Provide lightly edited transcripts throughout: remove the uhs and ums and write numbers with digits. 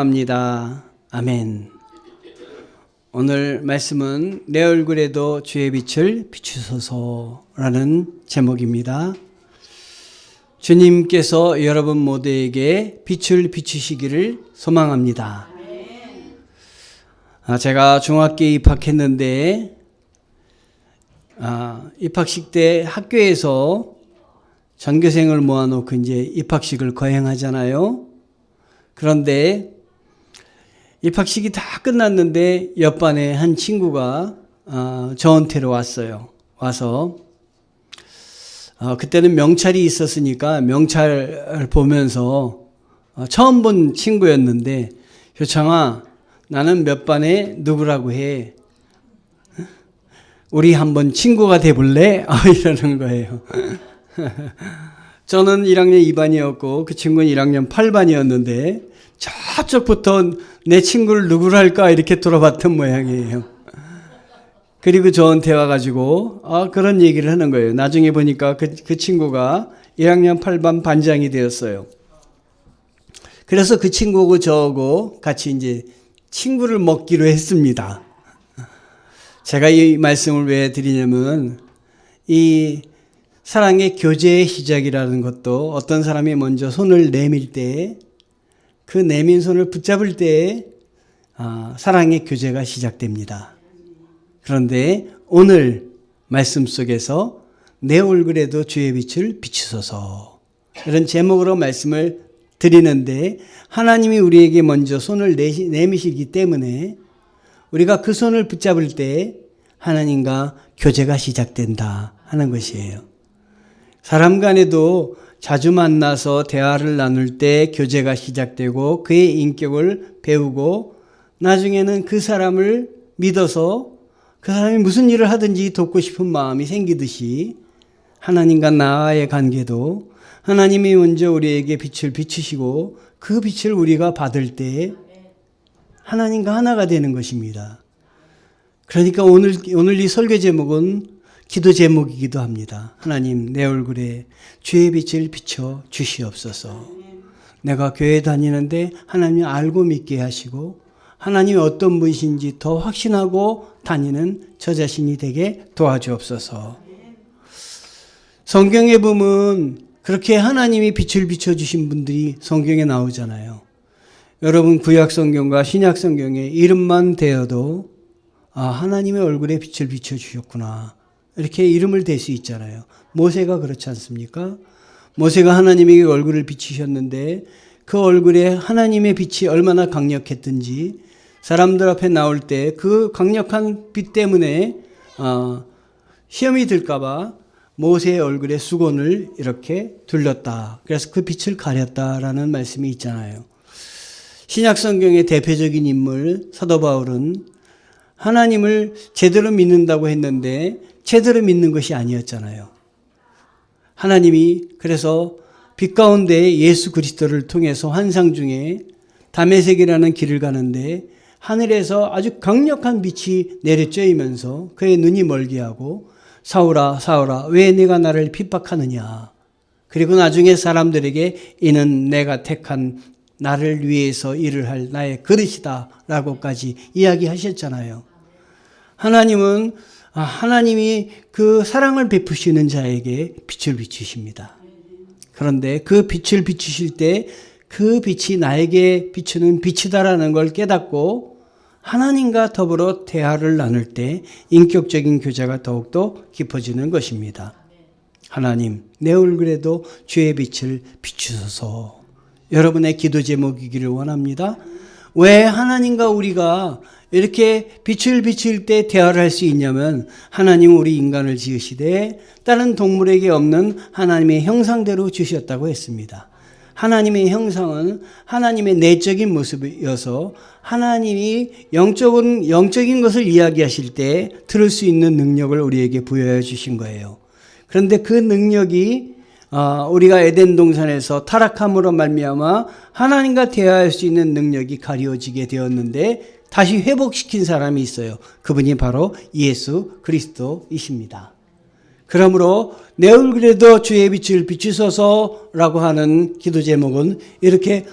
소망합니다. 아멘. 오늘 말씀은 내 얼굴에도 주의 빛을 비추소서라는 제목입니다. 주님께서 여러분 모두에게 빛을 비추시기를 소망합니다. 제가 중학교에 입학했는데 입학식 때 학교에서 전교생을 모아놓고 이제 입학식을 거행하잖아요. 그런데 입학식이 다 끝났는데 옆반에 한 친구가 저한테로 왔어요. 와서 그때는 명찰이 있었으니까 명찰을 보면서 처음 본 친구였는데, 효창아, 나는 몇 반에 누구라고 해? 우리 한번 친구가 돼볼래? 이러는 거예요. 저는 1학년 2반이었고 그 친구는 1학년 8반이었는데 저쪽부터 내 친구를 누구로 할까 이렇게 돌아봤던 모양이에요. 그리고 저한테 와가지고 그런 얘기를 하는 거예요. 나중에 보니까 그 친구가 1학년 8반 반장이 되었어요. 그래서 그 친구하고 저하고 같이 이제 친구를 먹기로 했습니다. 제가 이 말씀을 왜 드리냐면, 이 사랑의 교제의 시작이라는 것도 어떤 사람이 먼저 손을 내밀 때, 그 내민 손을 붙잡을 때 사랑의 교제가 시작됩니다. 그런데 오늘 말씀 속에서 내 얼굴에도 주의 빛을 비추소서, 이런 제목으로 말씀을 드리는데, 하나님이 우리에게 먼저 손을 내미시기 때문에 우리가 그 손을 붙잡을 때 하나님과 교제가 시작된다 하는 것이에요. 사람 간에도 자주 만나서 대화를 나눌 때 교제가 시작되고 그의 인격을 배우고 나중에는 그 사람을 믿어서 그 사람이 무슨 일을 하든지 돕고 싶은 마음이 생기듯이, 하나님과 나와의 관계도 하나님이 먼저 우리에게 빛을 비추시고 그 빛을 우리가 받을 때 하나님과 하나가 되는 것입니다. 그러니까 오늘 이 설교 제목은 기도 제목이기도 합니다. 하나님, 내 얼굴에 주의 빛을 비춰 주시옵소서. 내가 교회 다니는데 하나님 알고 믿게 하시고 하나님이 어떤 분이신지 더 확신하고 다니는 저 자신이 되게 도와주옵소서. 성경에 보면 그렇게 하나님이 빛을 비춰주신 분들이 성경에 나오잖아요. 여러분, 구약 성경과 신약 성경에 이름만 대어도 하나님의 얼굴에 빛을 비춰주셨구나, 이렇게 이름을 댈 수 있잖아요. 모세가 그렇지 않습니까? 모세가 하나님에게 얼굴을 비추셨는데 그 얼굴에 하나님의 빛이 얼마나 강력했든지 사람들 앞에 나올 때 그 강력한 빛 때문에 시험이 들까봐 모세의 얼굴에 수건을 이렇게 둘렀다. 그래서 그 빛을 가렸다라는 말씀이 있잖아요. 신약 성경의 대표적인 인물 사도 바울은 하나님을 제대로 믿는다고 했는데 제대로 믿는 것이 아니었잖아요. 하나님이 그래서 빛 가운데 예수 그리스도를 통해서 환상 중에 다메섹이라는 길을 가는데 하늘에서 아주 강력한 빛이 내려쬐이면서 그의 눈이 멀게 하고, 사울아 사울아 왜 네가 나를 핍박하느냐, 그리고 나중에 사람들에게 이는 내가 택한 나를 위해서 일을 할 나의 그릇이다 라고까지 이야기하셨잖아요. 하나님은 하나님이 그 사랑을 베푸시는 자에게 빛을 비추십니다. 그런데 그 빛을 비추실 때 그 빛이 나에게 비추는 빛이다라는 걸 깨닫고 하나님과 더불어 대화를 나눌 때 인격적인 교제가 더욱더 깊어지는 것입니다. 하나님, 내 얼굴에도 주의 빛을 비추소서. 여러분의 기도 제목이기를 원합니다. 왜 하나님과 우리가 이렇게 빛을 비칠 때 대화를 할 수 있냐면, 하나님은 우리 인간을 지으시되 다른 동물에게 없는 하나님의 형상대로 주셨다고 했습니다. 하나님의 형상은 하나님의 내적인 모습이어서 하나님이 영적인 것을 이야기하실 때 들을 수 있는 능력을 우리에게 부여해 주신 거예요. 그런데 그 능력이 우리가 에덴 동산에서 타락함으로 말미암아 하나님과 대화할 수 있는 능력이 가려지게 되었는데 다시 회복시킨 사람이 있어요. 그분이 바로 예수 그리스도이십니다. 그러므로 내 얼굴에도 주의 빛을 비추소서라고 하는 기도 제목은 이렇게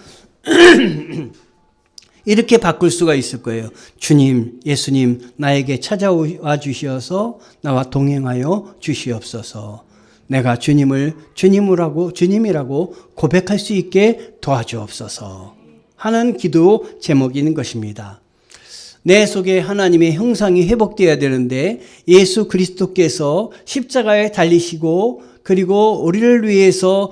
이렇게 바꿀 수가 있을 거예요. 주님, 예수님, 나에게 찾아와 주시어서 나와 동행하여 주시옵소서. 내가 주님을 주님이라고 고백할 수 있게 도와주옵소서 하는 기도 제목인 것입니다. 내 속에 하나님의 형상이 회복되어야 되는데 예수 그리스도께서 십자가에 달리시고 그리고 우리를 위해서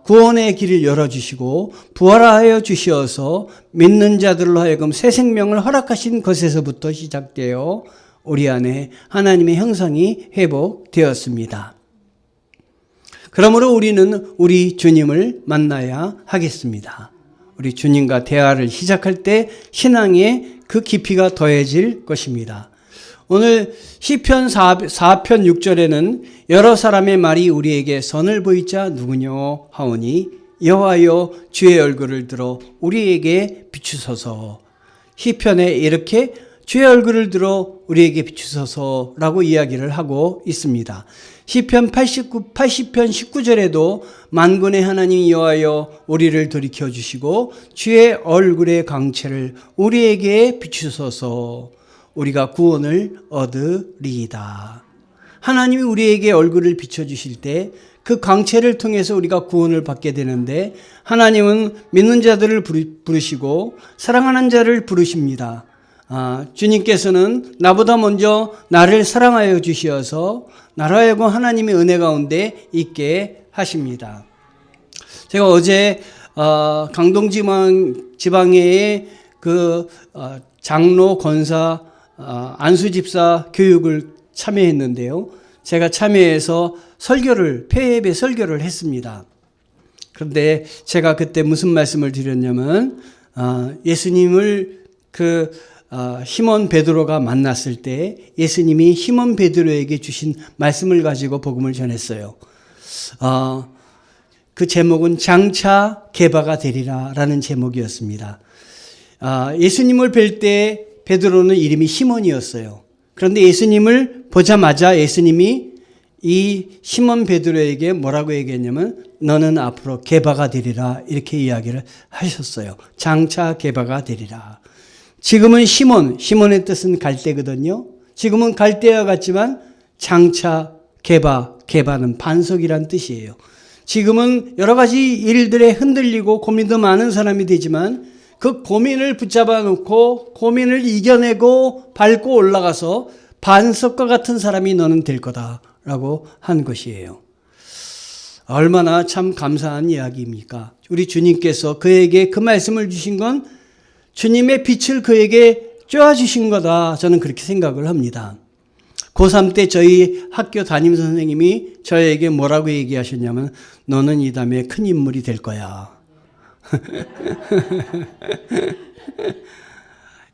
구원의 길을 열어주시고 부활하여 주시어서 믿는 자들로 하여금 새 생명을 허락하신 것에서부터 시작되어 우리 안에 하나님의 형상이 회복되었습니다. 그러므로 우리는 우리 주님을 만나야 하겠습니다. 우리 주님과 대화를 시작할 때 신앙의 그 깊이가 더해질 것입니다. 오늘 시편 4편 6절에는 여러 사람의 말이 우리에게 선을 보이자 누구뇨 하오니 여호와여 주의 얼굴을 들어 우리에게 비추소서. 시편에 이렇게 주의 얼굴을 들어 우리에게 비추소서라고 이야기를 하고 있습니다. 시편 80편 19절에도 만군의 하나님 여호와여 우리를 돌이켜 주시고 주의 얼굴의 광채를 우리에게 비추소서. 우리가 구원을 얻으리이다. 하나님이 우리에게 얼굴을 비춰주실 때 그 광채를 통해서 우리가 구원을 받게 되는데 하나님은 믿는 자들을 부르시고 사랑하는 자를 부르십니다. 주님께서는 나보다 먼저 나를 사랑하여 주시어서 나로 하여금 하나님의 은혜 가운데 있게 하십니다. 제가 어제 강동지방의 그 장로 권사 안수집사 교육을 참여했는데요. 제가 참여해서 폐예배 설교를 했습니다. 그런데 제가 그때 무슨 말씀을 드렸냐면 예수님을 시몬 베드로가 만났을 때 예수님이 시몬 베드로에게 주신 말씀을 가지고 복음을 전했어요. 그 제목은 장차 개바가 되리라라는 제목이었습니다. 예수님을 뵐 때 베드로는 이름이 시몬이었어요. 그런데 예수님을 보자마자 예수님이 이 시몬 베드로에게 뭐라고 얘기했냐면 너는 앞으로 게바가 되리라 이렇게 이야기를 하셨어요. 장차 게바가 되리라. 지금은 시몬의 뜻은 갈대거든요. 지금은 갈대와 같지만 장차 게바는 반석이란 뜻이에요. 지금은 여러 가지 일들에 흔들리고 고민도 많은 사람이 되지만 그 고민을 붙잡아 놓고 고민을 이겨내고 밟고 올라가서 반석과 같은 사람이 너는 될 거다라고 한 것이에요. 얼마나 참 감사한 이야기입니까? 우리 주님께서 그에게 그 말씀을 주신 건 주님의 빛을 그에게 쬐어주신 거다. 저는 그렇게 생각을 합니다. 고3 때 저희 학교 담임 선생님이 저에게 뭐라고 얘기하셨냐면 너는 이 다음에 큰 인물이 될 거야.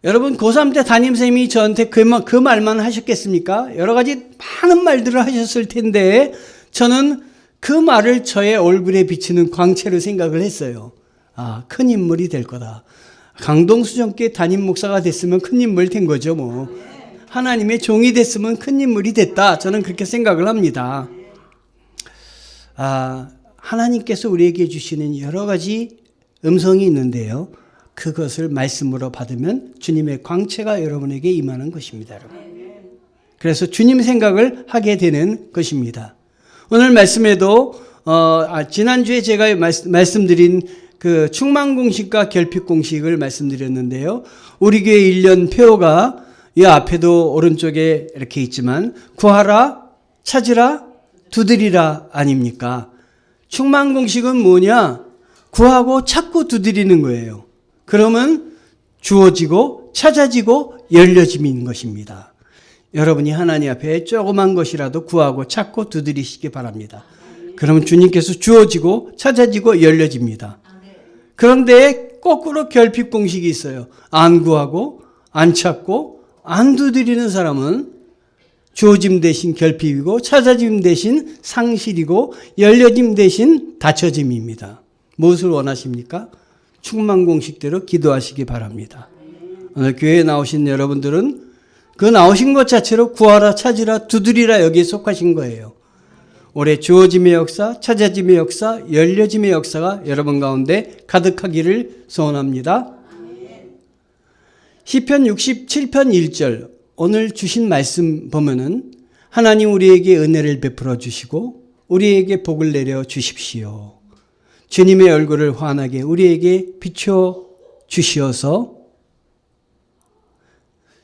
여러분 고3 때 담임선생님이 저한테 그 말만 하셨겠습니까? 여러 가지 많은 말들을 하셨을 텐데 저는 그 말을 저의 얼굴에 비치는 광채로 생각을 했어요. 큰 인물이 될 거다. 강동수정교회 담임 목사가 됐으면 큰 인물 된 거죠 뭐. 하나님의 종이 됐으면 큰 인물이 됐다. 저는 그렇게 생각을 합니다. 하나님께서 우리에게 주시는 여러 가지 음성이 있는데요. 그것을 말씀으로 받으면 주님의 광채가 여러분에게 임하는 것입니다. 여러분. 그래서 주님 생각을 하게 되는 것입니다. 오늘 말씀에도 지난주에 제가 말씀드린 그 충만공식과 결핍공식을 말씀드렸는데요. 우리 교회 1년 표가 이 앞에도 오른쪽에 이렇게 있지만 구하라, 찾으라, 두드리라 아닙니까? 충만공식은 뭐냐? 구하고 찾고 두드리는 거예요. 그러면 주어지고 찾아지고 열려짐인 것입니다. 여러분이 하나님 앞에 조그만 것이라도 구하고 찾고 두드리시기 바랍니다. 그러면 주님께서 주어지고 찾아지고 열려집니다. 그런데 거꾸로 결핍공식이 있어요. 안 구하고 안 찾고 안 두드리는 사람은 주어짐 대신 결핍이고 찾아짐 대신 상실이고 열려짐 대신 닫혀짐입니다. 무엇을 원하십니까? 충만공식대로 기도하시기 바랍니다. 오늘 교회에 나오신 여러분들은 그 나오신 것 자체로 구하라, 찾으라, 두드리라 여기에 속하신 거예요. 올해 주어짐의 역사, 찾아짐의 역사, 열려짐의 역사가 여러분 가운데 가득하기를 소원합니다. 시편 67편 1절 오늘 주신 말씀 보면은 하나님 우리에게 은혜를 베풀어 주시고 우리에게 복을 내려 주십시오. 주님의 얼굴을 환하게 우리에게 비춰 주시어서.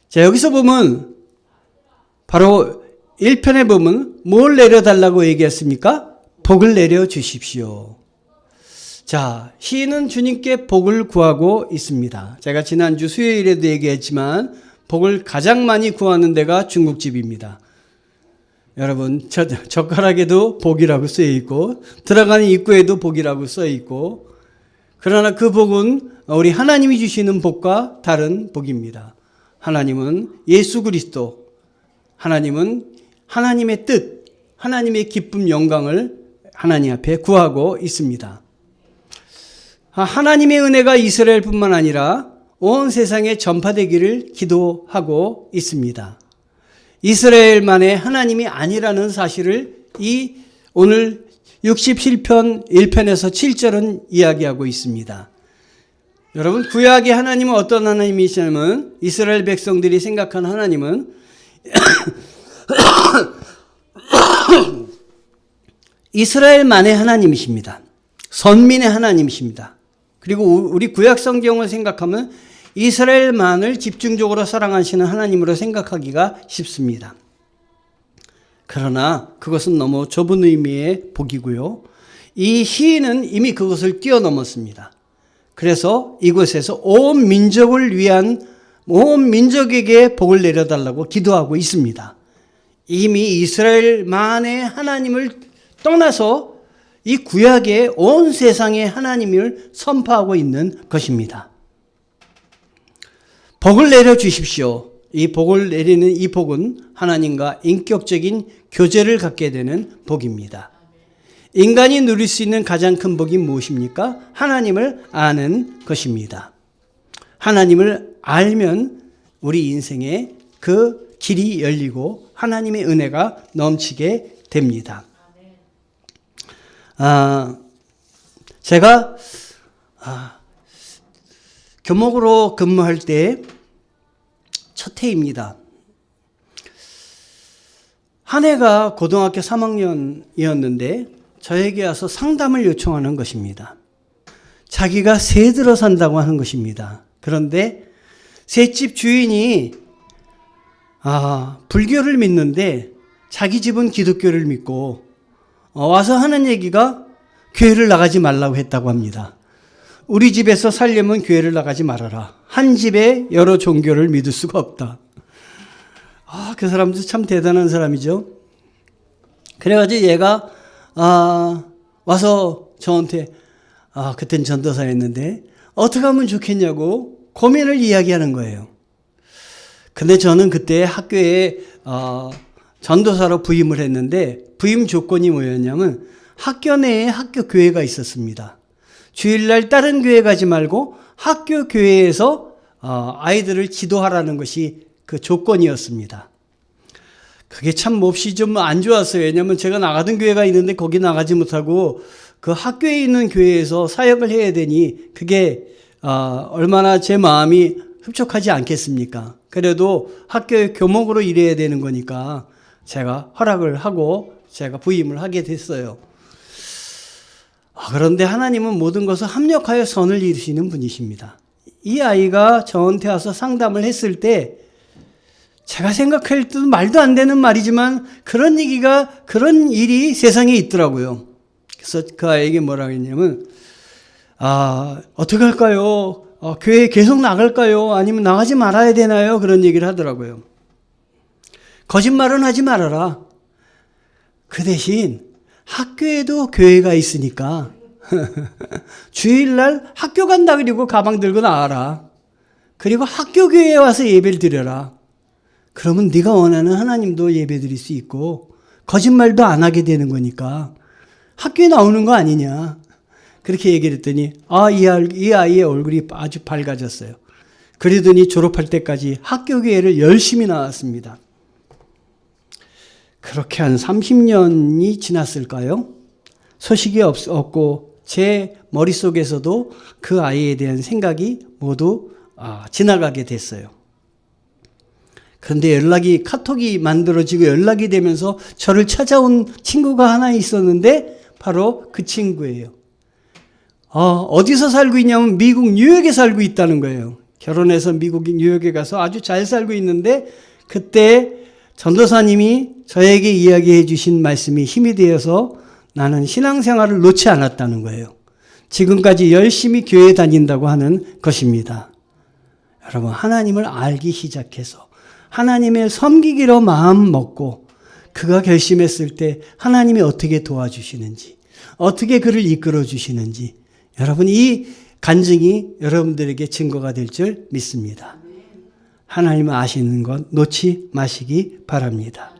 자, 여기서 보면 바로 1편에 보면 뭘 내려달라고 얘기했습니까? 복을 내려 주십시오. 자, 시인은 주님께 복을 구하고 있습니다. 제가 지난주 수요일에도 얘기했지만 복을 가장 많이 구하는 데가 중국집입니다. 여러분, 젓가락에도 복이라고 쓰여 있고 들어가는 입구에도 복이라고 써 있고, 그러나 그 복은 우리 하나님이 주시는 복과 다른 복입니다. 하나님은 예수 그리스도, 하나님은 하나님의 뜻, 하나님의 기쁨, 영광을 하나님 앞에 구하고 있습니다. 하나님의 은혜가 이스라엘뿐만 아니라 온 세상에 전파되기를 기도하고 있습니다. 이스라엘만의 하나님이 아니라는 사실을 이 오늘 67편 1편에서 7절은 이야기하고 있습니다. 여러분, 구약의 하나님은 어떤 하나님이시냐면 이스라엘 백성들이 생각하는 하나님은 이스라엘만의 하나님이십니다. 선민의 하나님이십니다. 그리고 우리 구약 성경을 생각하면 이스라엘만을 집중적으로 사랑하시는 하나님으로 생각하기가 쉽습니다. 그러나 그것은 너무 좁은 의미의 복이고요. 이 시인은 이미 그것을 뛰어넘었습니다. 그래서 이곳에서 온 민족을 위한, 온 민족에게 복을 내려달라고 기도하고 있습니다. 이미 이스라엘만의 하나님을 떠나서 이 구약의 온 세상의 하나님을 선포하고 있는 것입니다. 복을 내려 주십시오. 이 복을 내리는 이 복은 하나님과 인격적인 교제를 갖게 되는 복입니다. 인간이 누릴 수 있는 가장 큰 복이 무엇입니까? 하나님을 아는 것입니다. 하나님을 알면 우리 인생에 그 길이 열리고 하나님의 은혜가 넘치게 됩니다. 제가 교목으로 근무할 때 첫 해입니다. 한 해가 고등학교 3학년이었는데 저에게 와서 상담을 요청하는 것입니다. 자기가 새 들어 산다고 하는 것입니다. 그런데 새집 주인이 불교를 믿는데 자기 집은 기독교를 믿고 와서 하는 얘기가 교회를 나가지 말라고 했다고 합니다. 우리 집에서 살려면 교회를 나가지 말아라. 한 집에 여러 종교를 믿을 수가 없다. 그 사람도 참 대단한 사람이죠. 그래가지고 얘가 와서 저한테 그땐 전도사였는데 어떻게 하면 좋겠냐고 고민을 이야기하는 거예요. 근데 저는 그때 학교에 전도사로 부임을 했는데 부임 조건이 뭐였냐면 학교 내에 학교 교회가 있었습니다. 주일날 다른 교회 가지 말고 학교 교회에서 아이들을 지도하라는 것이 그 조건이었습니다. 그게 참 몹시 좀 안 좋았어요. 왜냐하면 제가 나가던 교회가 있는데 거기 나가지 못하고 그 학교에 있는 교회에서 사역을 해야 되니 그게 얼마나 제 마음이 흡족하지 않겠습니까? 그래도 학교의 교목으로 일해야 되는 거니까 제가 허락을 하고 제가 부임을 하게 됐어요. 그런데 하나님은 모든 것을 합력하여 선을 이루시는 분이십니다. 이 아이가 저한테 와서 상담을 했을 때 제가 생각할 때도 말도 안 되는 말이지만 그런 일이 세상에 있더라고요. 그래서 그 아이에게 뭐라고 했냐면 어떻게 할까요? 교회에 계속 나갈까요? 아니면 나가지 말아야 되나요? 그런 얘기를 하더라고요. 거짓말은 하지 말아라. 그 대신 학교에도 교회가 있으니까 주일날 학교 간다 그리고 가방 들고 나와라. 그리고 학교 교회에 와서 예배를 드려라. 그러면 네가 원하는 하나님도 예배 드릴 수 있고 거짓말도 안 하게 되는 거니까 학교에 나오는 거 아니냐. 그렇게 얘기를 했더니 이 아이의 얼굴이 아주 밝아졌어요. 그러더니 졸업할 때까지 학교 교회를 열심히 나왔습니다. 그렇게 한 30년이 지났을까요? 소식이 없고 제 머릿속에서도 그 아이에 대한 생각이 모두 지나가게 됐어요. 그런데 카톡이 만들어지고 연락이 되면서 저를 찾아온 친구가 하나 있었는데 바로 그 친구예요. 어디서 살고 있냐면 미국 뉴욕에 살고 있다는 거예요. 결혼해서 미국 뉴욕에 가서 아주 잘 살고 있는데 그때 전도사님이 저에게 이야기해 주신 말씀이 힘이 되어서 나는 신앙생활을 놓지 않았다는 거예요. 지금까지 열심히 교회 다닌다고 하는 것입니다. 여러분, 하나님을 알기 시작해서 하나님의 섬기기로 마음 먹고 그가 결심했을 때 하나님이 어떻게 도와주시는지, 어떻게 그를 이끌어 주시는지, 여러분 이 간증이 여러분들에게 증거가 될 줄 믿습니다. 하나님을 아시는 것 놓지 마시기 바랍니다.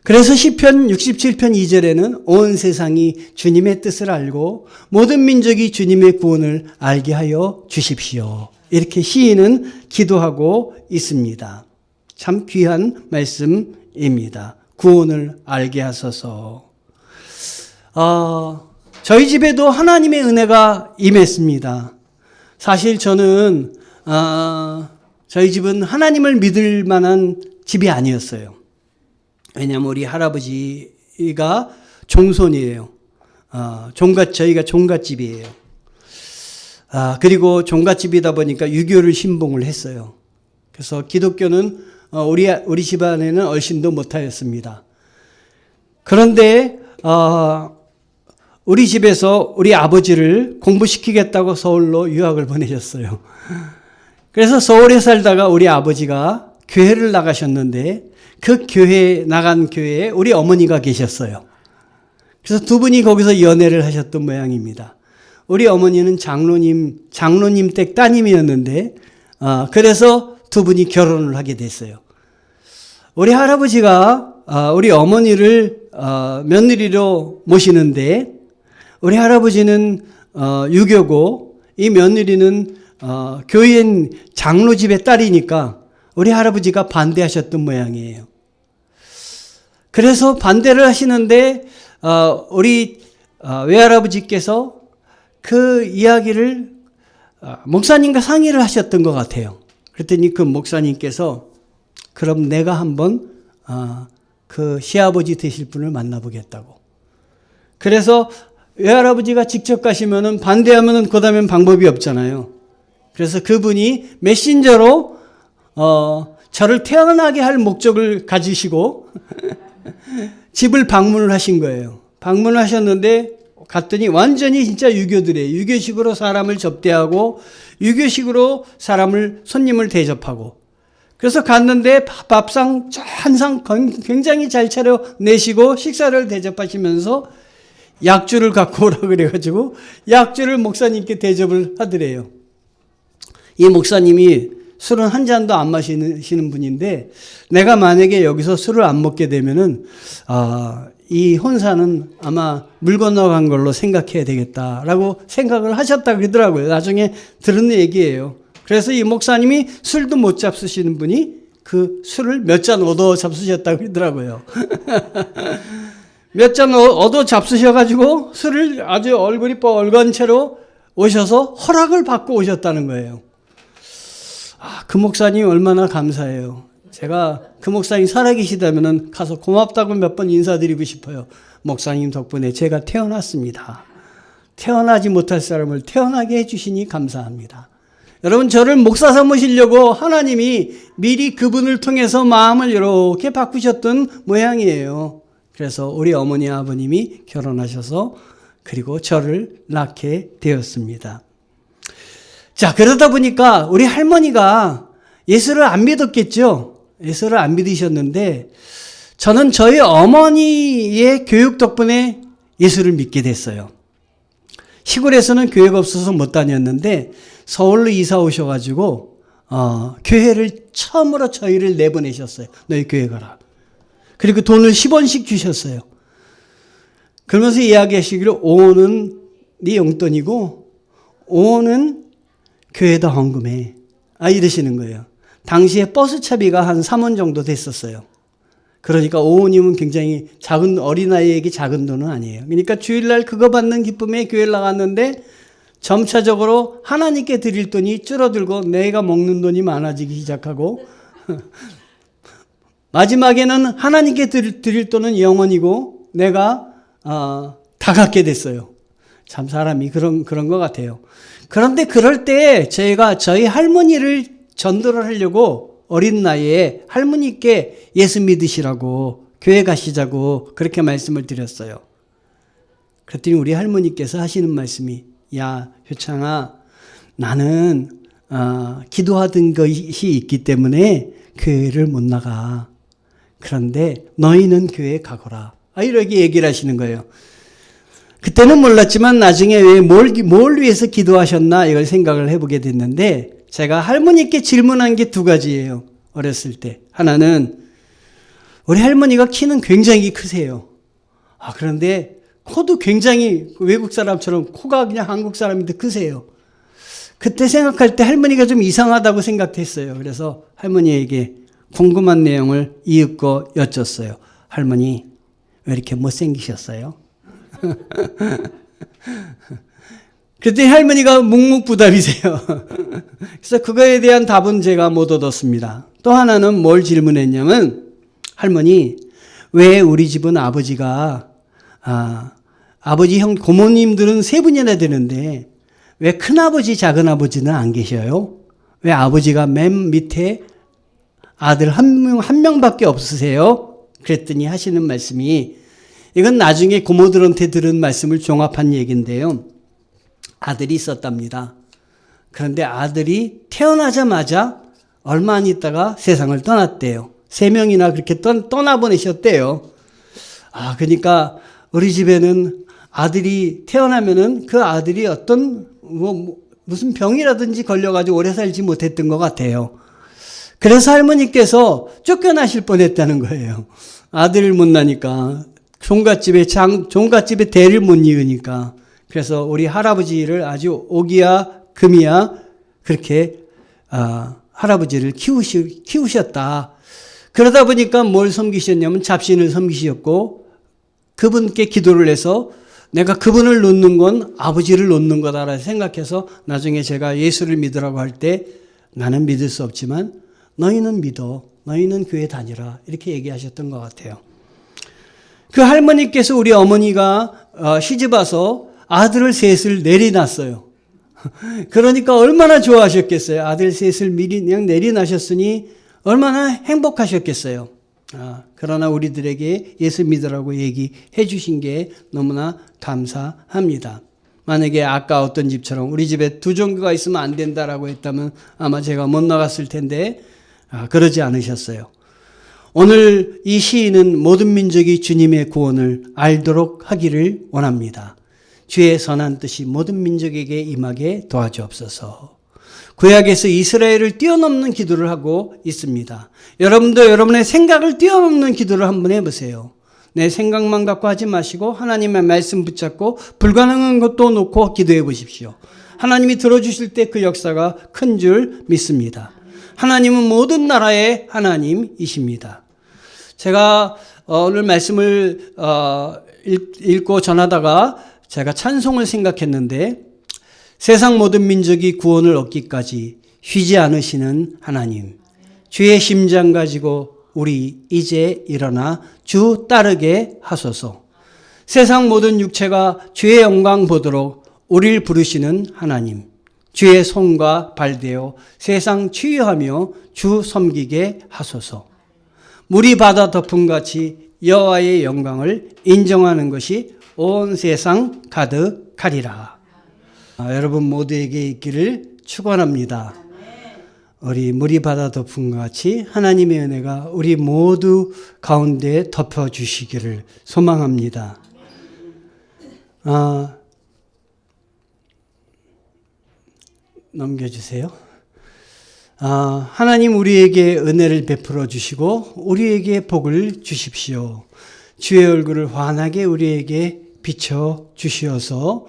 그래서 시편 67편 2절에는 온 세상이 주님의 뜻을 알고 모든 민족이 주님의 구원을 알게 하여 주십시오. 이렇게 시인은 기도하고 있습니다. 참 귀한 말씀입니다. 구원을 알게 하소서. 저희 집에도 하나님의 은혜가 임했습니다. 사실 저는 저희 집은 하나님을 믿을 만한 집이 아니었어요. 왜냐하면 우리 할아버지가 종손이에요. 저희가 종갓집이에요. 그리고 종갓집이다 보니까 유교를 신봉을 했어요. 그래서 기독교는 우리 집안에는 얼씬도 못하였습니다. 그런데 우리 집에서 우리 아버지를 공부시키겠다고 서울로 유학을 보내셨어요. 그래서 서울에 살다가 우리 아버지가 교회를 나가셨는데 그 나간 교회에 우리 어머니가 계셨어요. 그래서 두 분이 거기서 연애를 하셨던 모양입니다. 우리 어머니는 장로님 댁 따님이었는데, 그래서 두 분이 결혼을 하게 됐어요. 우리 할아버지가, 우리 어머니를, 며느리로 모시는데, 우리 할아버지는, 유교고, 이 며느리는, 교인 장로 집의 딸이니까, 우리 할아버지가 반대하셨던 모양이에요. 그래서 반대를 하시는데 우리 외할아버지께서 그 이야기를 목사님과 상의를 하셨던 것 같아요. 그랬더니 그 목사님께서 그럼 내가 한번 그 시아버지 되실 분을 만나보겠다고. 그래서 외할아버지가 직접 가시면은 반대하면은 그다음엔 방법이 없잖아요. 그래서 그분이 메신저로 저를 태어나게 할 목적을 가지시고 집을 방문을 하신 거예요. 방문을 하셨는데 갔더니 완전히 진짜 유교들이에요. 유교식으로 사람을 접대하고 유교식으로 손님을 대접하고. 그래서 갔는데 밥상 한 상 굉장히 잘 차려내시고 식사를 대접하시면서 약주를 갖고 오라 그래가지고 약주를 목사님께 대접을 하더래요. 이 목사님이 술은 한 잔도 안 마시는 분인데 내가 만약에 여기서 술을 안 먹게 되면은 이 혼사는 아마 물 건너간 걸로 생각해야 되겠다라고 생각을 하셨다 그러더라고요. 나중에 들은 얘기예요. 그래서 이 목사님이 술도 못 잡수시는 분이 그 술을 몇 잔 얻어 잡수셨다고 그러더라고요. 몇 잔 얻어 잡수셔가지고 술을 아주 얼굴이 뻘건 채로 오셔서 허락을 받고 오셨다는 거예요. 그 목사님 얼마나 감사해요. 제가 그 목사님 살아계시다면 가서 고맙다고 몇 번 인사드리고 싶어요. 목사님 덕분에 제가 태어났습니다. 태어나지 못할 사람을 태어나게 해주시니 감사합니다. 여러분, 저를 목사 삼으시려고 하나님이 미리 그분을 통해서 마음을 이렇게 바꾸셨던 모양이에요. 그래서 우리 어머니 아버님이 결혼하셔서 그리고 저를 낳게 되었습니다. 자, 그러다 보니까 우리 할머니가 예수를 안 믿었겠죠. 예수를 안 믿으셨는데 저는 저희 어머니의 교육 덕분에 예수를 믿게 됐어요. 시골에서는 교회가 없어서 못 다녔는데 서울로 이사 오셔가지고 교회를 처음으로 저희를 내보내셨어요. 너희 교회 가라. 그리고 돈을 10원씩 주셨어요. 그러면서 이야기하시기를 5원은 네 용돈이고 5원은 교회에다 헌금해. 이러시는 거예요. 당시에 버스 차비가 한 3원 정도 됐었어요. 그러니까 5원이면 굉장히 작은, 어린아이에게 작은 돈은 아니에요. 그러니까 주일날 그거 받는 기쁨에 교회를 나갔는데 점차적으로 하나님께 드릴 돈이 줄어들고 내가 먹는 돈이 많아지기 시작하고 마지막에는 하나님께 드릴 돈은 영원이고 내가 다 갖게 됐어요. 참 사람이 그런 것 같아요. 그런데 그럴 때 저희가 저희 할머니를 전도를 하려고 어린 나이에 할머니께 예수 믿으시라고 교회 가시자고 그렇게 말씀을 드렸어요. 그랬더니 우리 할머니께서 하시는 말씀이 야 효창아 나는 기도하던 것이 있기 때문에 교회를 못 나가. 그런데 너희는 교회에 가거라. 이렇게 얘기를 하시는 거예요. 그때는 몰랐지만 나중에 왜 뭘 위해서 기도하셨나 이걸 생각을 해보게 됐는데 제가 할머니께 질문한 게 두 가지예요. 어렸을 때. 하나는 우리 할머니가 키는 굉장히 크세요. 그런데 코도 굉장히 외국 사람처럼 코가 그냥 한국 사람인데 크세요. 그때 생각할 때 할머니가 좀 이상하다고 생각했어요. 그래서 할머니에게 궁금한 내용을 이윽고 여쭸어요. 할머니 왜 이렇게 못생기셨어요? 그랬더니 할머니가 묵묵부답이세요. 그래서 그거에 대한 답은 제가 못 얻었습니다. 또 하나는 뭘 질문했냐면 할머니 왜 우리 집은 아버지가 아버지 형 고모님들은 세 분이나 되는데 왜 큰아버지 작은아버지는 안 계셔요? 왜 아버지가 맨 밑에 아들 한 명밖에 없으세요? 그랬더니 하시는 말씀이 이건 나중에 고모들한테 들은 말씀을 종합한 얘기인데요. 아들이 있었답니다. 그런데 아들이 태어나자마자 얼마 안 있다가 세상을 떠났대요. 3명이나 그렇게 떠나보내셨대요. 그러니까 우리 집에는 아들이 태어나면은 그 아들이 어떤 무슨 병이라든지 걸려가지고 오래 살지 못했던 것 같아요. 그래서 할머니께서 쫓겨나실 뻔했다는 거예요. 아들을 못 낳으니까 종갓집에 대를 못 이으니까. 그래서 우리 할아버지를 아주 오기야 금이야 그렇게 할아버지를 키우셨다. 그러다 보니까 뭘 섬기셨냐면 잡신을 섬기셨고 그분께 기도를 해서 내가 그분을 놓는 건 아버지를 놓는 거다라 생각해서 나중에 제가 예수를 믿으라고 할 때 나는 믿을 수 없지만 너희는 믿어. 너희는 교회 다니라. 이렇게 얘기하셨던 것 같아요. 그 할머니께서 우리 어머니가 시집와서 아들을 셋을 내리놨어요. 그러니까 얼마나 좋아하셨겠어요. 아들 셋을 미리 그냥 내리나셨으니 얼마나 행복하셨겠어요. 그러나 우리들에게 예수 믿으라고 얘기해 주신 게 너무나 감사합니다. 만약에 아까 어떤 집처럼 우리 집에 두 종교가 있으면 안 된다라고 했다면 아마 제가 못 나갔을 텐데 그러지 않으셨어요. 오늘 이 시인은 모든 민족이 주님의 구원을 알도록 하기를 원합니다. 주의 선한 뜻이 모든 민족에게 임하게 도와주옵소서. 구약에서 이스라엘을 뛰어넘는 기도를 하고 있습니다. 여러분도 여러분의 생각을 뛰어넘는 기도를 한번 해보세요. 내 생각만 갖고 하지 마시고 하나님의 말씀 붙잡고 불가능한 것도 놓고 기도해 보십시오. 하나님이 들어주실 때 그 역사가 큰 줄 믿습니다. 하나님은 모든 나라의 하나님이십니다. 제가 오늘 말씀을 읽고 전하다가 제가 찬송을 생각했는데 세상 모든 민족이 구원을 얻기까지 쉬지 않으시는 하나님, 주의 심장 가지고 우리 이제 일어나 주 따르게 하소서. 세상 모든 육체가 주의 영광 보도록 우리를 부르시는 하나님, 주의 손과 발대어 세상 치유하며 주 섬기게 하소서. 물이 바다 덮음같이 여호와의 영광을 인정하는 것이 온 세상 가득하리라. 여러분 모두에게 있기를 축원합니다. 우리 물이 바다 덮음같이 하나님의 은혜가 우리 모두 가운데 덮어주시기를 소망합니다. 넘겨주세요. 하나님 우리에게 은혜를 베풀어 주시고 우리에게 복을 주십시오. 주의 얼굴을 환하게 우리에게 비춰 주시어서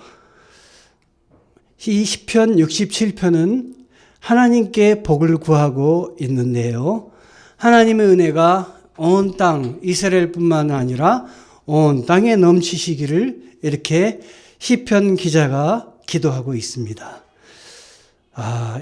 이 시편 67편은 하나님께 복을 구하고 있는데요. 하나님의 은혜가 온 땅, 이스라엘뿐만 아니라 온 땅에 넘치시기를 이렇게 시편 기자가 기도하고 있습니다.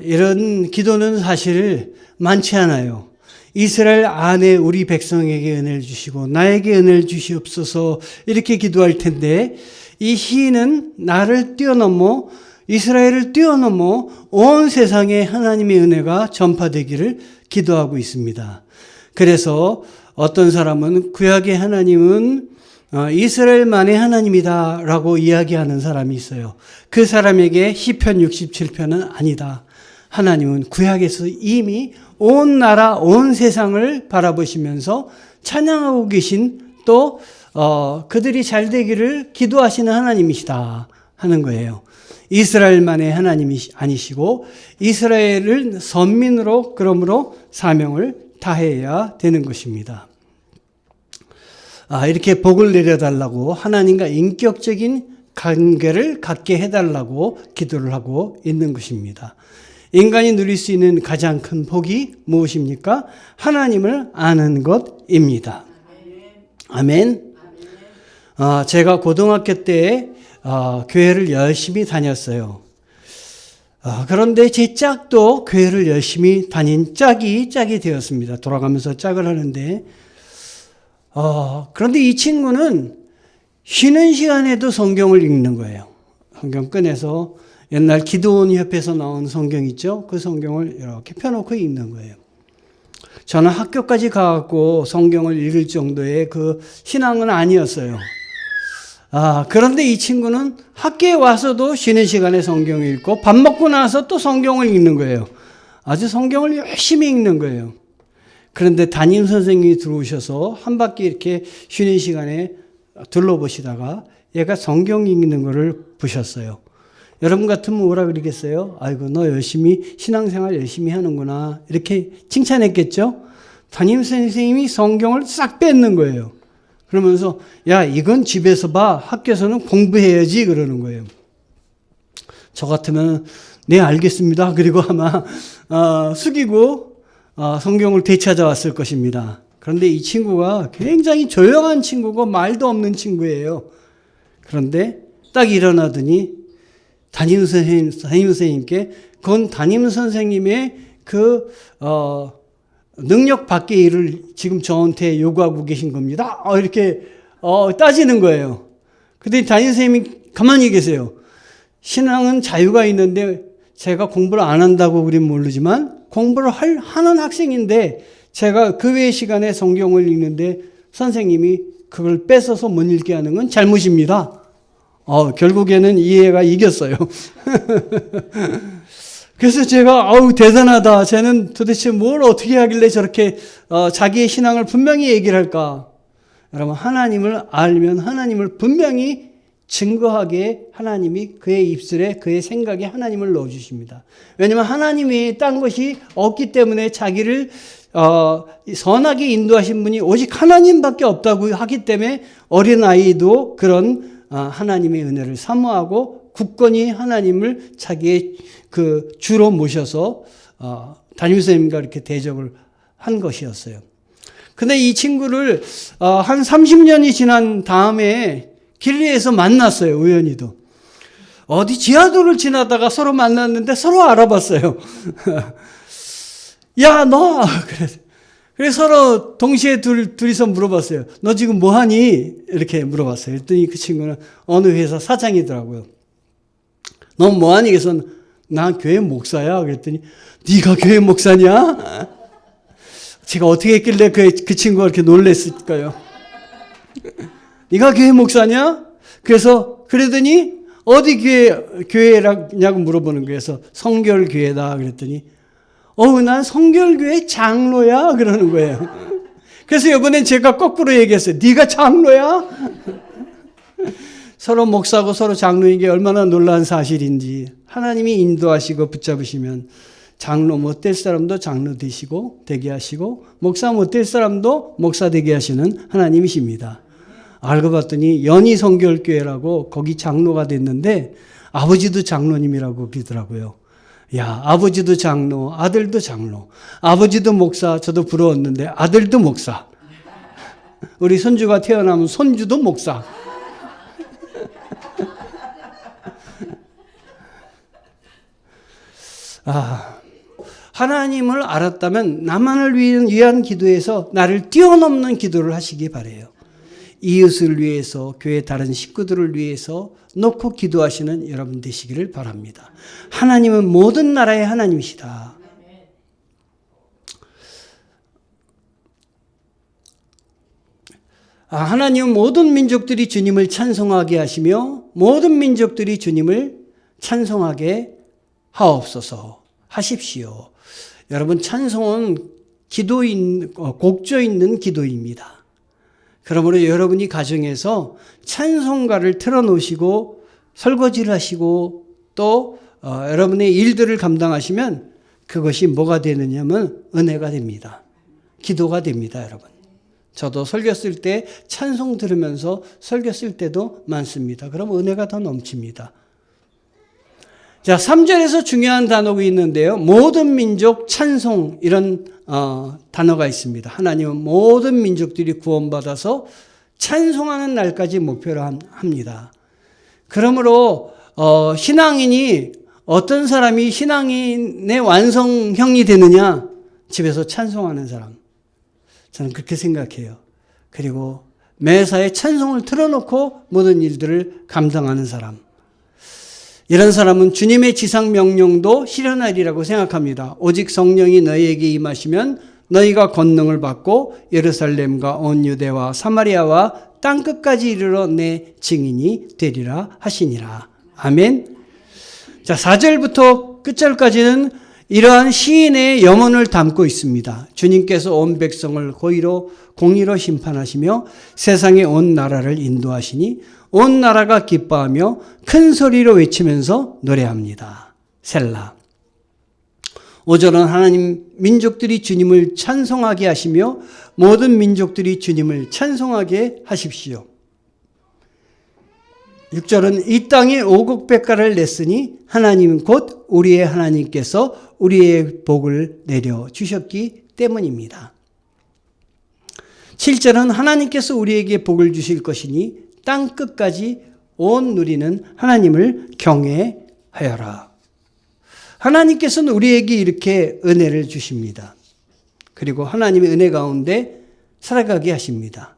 이런 기도는 사실 많지 않아요. 이스라엘 안에 우리 백성에게 은혜를 주시고 나에게 은혜를 주시옵소서 이렇게 기도할 텐데, 이 시인은 나를 뛰어넘어, 이스라엘을 뛰어넘어 온 세상에 하나님의 은혜가 전파되기를 기도하고 있습니다. 그래서 어떤 사람은 구약의 하나님은 이스라엘만의 하나님이다 라고 이야기하는 사람이 있어요. 그 사람에게 시편 67편은 아니다. 하나님은 구약에서 이미 온 나라, 온 세상을 바라보시면서 찬양하고 계신, 또 그들이 잘 되기를 기도하시는 하나님이시다 하는 거예요. 이스라엘만의 하나님이 아니시고 이스라엘을 선민으로 그러므로 사명을 다해야 되는 것입니다. 이렇게 복을 내려달라고, 하나님과 인격적인 관계를 갖게 해달라고 기도를 하고 있는 것입니다. 인간이 누릴 수 있는 가장 큰 복이 무엇입니까? 하나님을 아는 것입니다. 아멘. 제가 고등학교 때 교회를 열심히 다녔어요. 그런데 제 짝도 교회를 열심히 다닌 짝이 되었습니다. 돌아가면서 짝을 하는데, 그런데 이 친구는 쉬는 시간에도 성경을 읽는 거예요. 성경 꺼내서 옛날 기도원 협회에서 나온 성경 있죠? 그 성경을 이렇게 펴놓고 읽는 거예요. 저는 학교까지 가갖고 성경을 읽을 정도의 그 신앙은 아니었어요. 그런데 이 친구는 학교에 와서도 쉬는 시간에 성경을 읽고 밥 먹고 나서 또 성경을 읽는 거예요. 아주 성경을 열심히 읽는 거예요. 그런데 담임 선생님이 들어오셔서 한 바퀴 이렇게 쉬는 시간에 둘러보시다가 얘가 성경 읽는 거를 보셨어요. 여러분 같으면 뭐라 그러겠어요? 아이고, 너 열심히 신앙생활 열심히 하는구나 이렇게 칭찬했겠죠? 담임 선생님이 성경을 싹 뺏는 거예요. 그러면서 야, 이건 집에서 봐, 학교에서는 공부해야지 그러는 거예요. 저 같으면 네, 알겠습니다. 그리고 아마 숙이고 성경을 되찾아왔을 것입니다. 그런데 이 친구가 굉장히 조용한 친구고 말도 없는 친구예요. 그런데 딱 일어나더니 담임 선생님께 그건 담임 선생님의 그 능력 밖의 일을 지금 저한테 요구하고 계신 겁니다. 이렇게 따지는 거예요. 그때 담임 선생님이 가만히 계세요. 신앙은 자유가 있는데 제가 공부를 안 한다고 그러면 모르지만 공부를 하는 학생인데 제가 그 외의 시간에 성경을 읽는데 선생님이 그걸 뺏어서 못 읽게 하는 건 잘못입니다. 결국에는 이해가 이겼어요. 그래서 제가 대단하다. 쟤는 도대체 뭘 어떻게 하길래 저렇게 자기의 신앙을 분명히 얘기를 할까? 여러분, 하나님을 알면 하나님을 분명히 증거하게 하나님이 그의 입술에, 그의 생각에 하나님을 넣어주십니다. 왜냐하면 하나님 외에 딴 것이 없기 때문에 자기를 선하게 인도하신 분이 오직 하나님밖에 없다고 하기 때문에 어린아이도 그런 하나님의 은혜를 사모하고 굳건히 하나님을 자기의 그 주로 모셔서 담임선생님과 이렇게 대적을 한 것이었어요. 근데 이 친구를 한 30년이 지난 다음에 길에서 만났어요. 우연히도. 어디 지하도를 지나다가 서로 만났는데 서로 알아봤어요. 야, 너! 그래서 서로 동시에 둘이서 물어봤어요. 너 지금 뭐 하니? 이렇게 물어봤어요. 그랬더니 그 친구는 어느 회사 사장이더라고요. 너 뭐 하니? 그래서 나 교회 목사야. 그랬더니 네가 교회 목사냐? 제가 어떻게 했길래 그 친구가 이렇게 놀랬을까요? 네가 교회 목사냐? 그러더니 어디 교회라냐고 물어보는 거예요. 그래서 성결교회다. 그랬더니 난 성결교회 장로야. 그러는 거예요. 그래서 이번엔 제가 거꾸로 얘기했어요. 네가 장로야? 서로 목사고 서로 장로인 게 얼마나 놀라운 사실인지. 하나님이 인도하시고 붙잡으시면 장로 못 될 사람도 장로 되게 하시고 목사 못 될 사람도 목사 되게 하시는 하나님이십니다. 알고 봤더니 연희 성결교회라고 거기 장로가 됐는데 아버지도 장로님이라고 그러더라고요. 야, 아버지도 장로, 아들도 장로. 아버지도 목사, 저도 부러웠는데 아들도 목사. 우리 손주가 태어나면 손주도 목사. 하나님을 알았다면 나만을 위한 기도에서 나를 뛰어넘는 기도를 하시기 바라요. 이웃을 위해서, 교회 다른 식구들을 위해서 놓고 기도하시는 여러분 되시기를 바랍니다. 하나님은 모든 나라의 하나님이시다. 하나님은 모든 민족들이 주님을 찬송하게 하시며 모든 민족들이 주님을 찬송하게 하옵소서 하십시오. 여러분, 찬송은 곡조 있는 기도입니다. 그러므로 여러분이 가정에서 찬송가를 틀어놓으시고 설거지를 하시고 또 여러분의 일들을 감당하시면 그것이 뭐가 되느냐면 은혜가 됩니다. 기도가 됩니다, 여러분. 저도 설교 쓸 때 찬송 들으면서 설교 쓸 때도 많습니다. 그럼 은혜가 더 넘칩니다. 자, 3절에서 중요한 단어가 있는데요. 모든 민족 찬송, 이런 단어가 있습니다. 하나님은 모든 민족들이 구원받아서 찬송하는 날까지 목표로 합니다. 그러므로 신앙인이, 어떤 사람이 신앙인의 완성형이 되느냐? 집에서 찬송하는 사람. 저는 그렇게 생각해요. 그리고 매사에 찬송을 틀어놓고 모든 일들을 감당하는 사람. 이런 사람은 주님의 지상 명령도 실현하리라고 생각합니다. 오직 성령이 너희에게 임하시면 너희가 권능을 받고 예루살렘과 온 유대와 사마리아와 땅끝까지 이르러 내 증인이 되리라 하시니라. 아멘. 자, 4절부터 끝절까지는 이러한 시인의 염원을 담고 있습니다. 주님께서 온 백성을 공의로 심판하시며 세상의 온 나라를 인도하시니 온 나라가 기뻐하며 큰 소리로 외치면서 노래합니다. 셀라. 5절은 하나님 민족들이 주님을 찬송하게 하시며 모든 민족들이 주님을 찬송하게 하십시오. 6절은 이 땅에 오곡백가를 냈으니 하나님 곧 우리의 하나님께서 우리의 복을 내려주셨기 때문입니다. 7절은 하나님께서 우리에게 복을 주실 것이니 땅 끝까지 온 누리는 하나님을 경외하여라. 하나님께서는 우리에게 이렇게 은혜를 주십니다. 그리고 하나님의 은혜 가운데 살아가게 하십니다.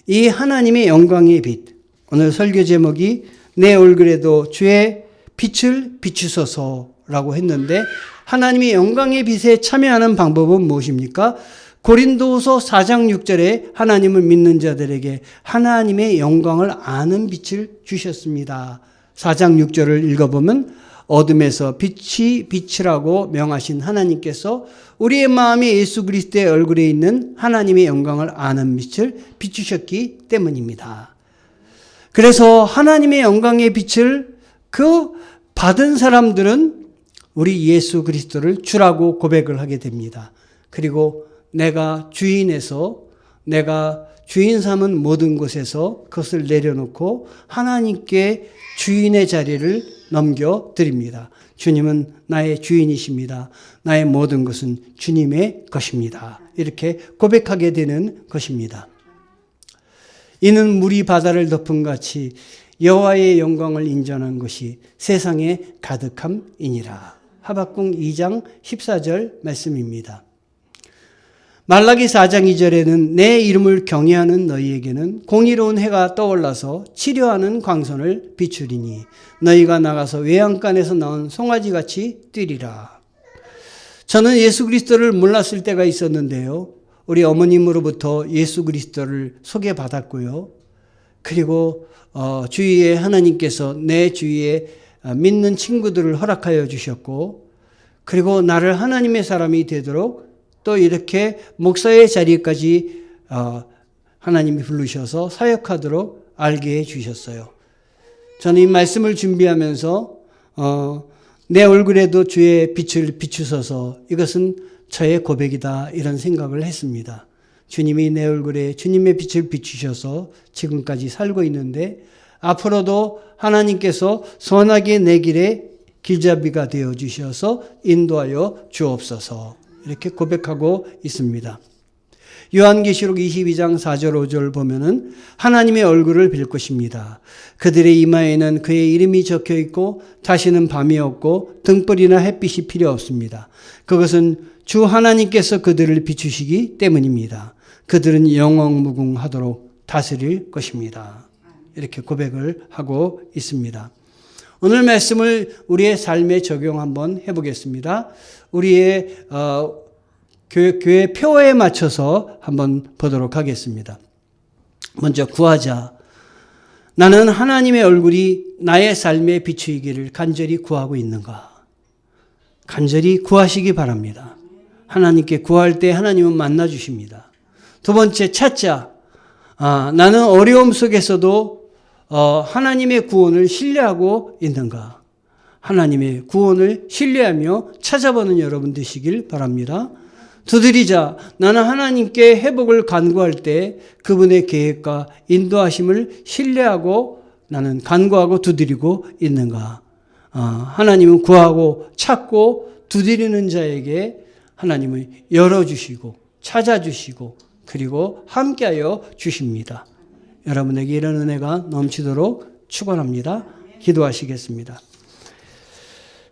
이 하나님의 영광의 빛, 오늘 설교 제목이 내 얼굴에도 주의 빛을 비추소서라고 했는데 하나님의 영광의 빛에 참여하는 방법은 무엇입니까? 고린도후서 4장 6절에 하나님을 믿는 자들에게 하나님의 영광을 아는 빛을 주셨습니다. 4장 6절을 읽어보면 어둠에서 빛이 빛이라고 명하신 하나님께서 우리의 마음에 예수 그리스도의 얼굴에 있는 하나님의 영광을 아는 빛을 비추셨기 때문입니다. 그래서 하나님의 영광의 빛을 받은 사람들은 우리 예수 그리스도를 주라고 고백을 하게 됩니다. 그리고 내가 주인에서, 내가 주인 삼은 모든 곳에서 그것을 내려놓고 하나님께 주인의 자리를 넘겨드립니다. 주님은 나의 주인이십니다. 나의 모든 것은 주님의 것입니다. 이렇게 고백하게 되는 것입니다. 이는 물이 바다를 덮은 같이 여호와의 영광을 인정한 것이 세상에 가득함이니라. 하박국 2장 14절 말씀입니다. 말라기 4장 2절에는 내 이름을 경외하는 너희에게는 공의로운 해가 떠올라서 치료하는 광선을 비추리니 너희가 나가서 외양간에서 나온 송아지같이 뛰리라. 저는 예수 그리스도를 몰랐을 때가 있었는데요. 우리 어머님으로부터 예수 그리스도를 소개받았고요. 그리고 주위에 하나님께서 내 주위에 믿는 친구들을 허락하여 주셨고, 그리고 나를 하나님의 사람이 되도록 또 이렇게 목사의 자리까지 하나님이 부르셔서 사역하도록 알게 해주셨어요. 저는 이 말씀을 준비하면서 내 얼굴에도 주의 빛을 비추소서, 이것은 저의 고백이다, 이런 생각을 했습니다. 주님이 내 얼굴에 주님의 빛을 비추셔서 지금까지 살고 있는데 앞으로도 하나님께서 선하게 내 길에 길잡이가 되어 주셔서 인도하여 주옵소서, 이렇게 고백하고 있습니다. 요한계시록 22장 4절 5절 보면은 하나님의 얼굴을 빌 것입니다. 그들의 이마에는 그의 이름이 적혀 있고 다시는 밤이 없고 등불이나 햇빛이 필요 없습니다. 그것은 주 하나님께서 그들을 비추시기 때문입니다. 그들은 영원무궁하도록 다스릴 것입니다. 이렇게 고백을 하고 있습니다. 오늘 말씀을 우리의 삶에 적용 한번 해보겠습니다. 우리의 교회 표어에 맞춰서 한번 보도록 하겠습니다. 먼저 구하자. 나는 하나님의 얼굴이 나의 삶에 비추이기를 간절히 구하고 있는가? 간절히 구하시기 바랍니다. 하나님께 구할 때 하나님은 만나주십니다. 두 번째, 찾자. 나는 어려움 속에서도 하나님의 구원을 신뢰하고 있는가? 하나님의 구원을 신뢰하며 찾아보는 여러분 되시길 바랍니다. 두드리자. 나는 하나님께 회복을 간구할 때 그분의 계획과 인도하심을 신뢰하고 나는 간구하고 두드리고 있는가? 하나님은 구하고 찾고 두드리는 자에게 하나님은 열어주시고 찾아주시고 그리고 함께하여 주십니다. 여러분에게 이런 은혜가 넘치도록 축원합니다. 기도하시겠습니다.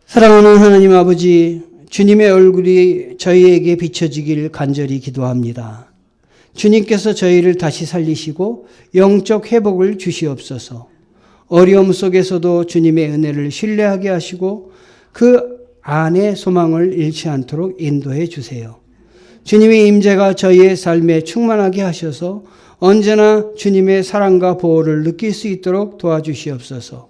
사랑하는 하나님 아버지, 주님의 얼굴이 저희에게 비춰지길 간절히 기도합니다. 주님께서 저희를 다시 살리시고 영적 회복을 주시옵소서. 어려움 속에서도 주님의 은혜를 신뢰하게 하시고 그 안에 소망을 잃지 않도록 인도해 주세요. 주님의 임재가 저희의 삶에 충만하게 하셔서 언제나 주님의 사랑과 보호를 느낄 수 있도록 도와주시옵소서.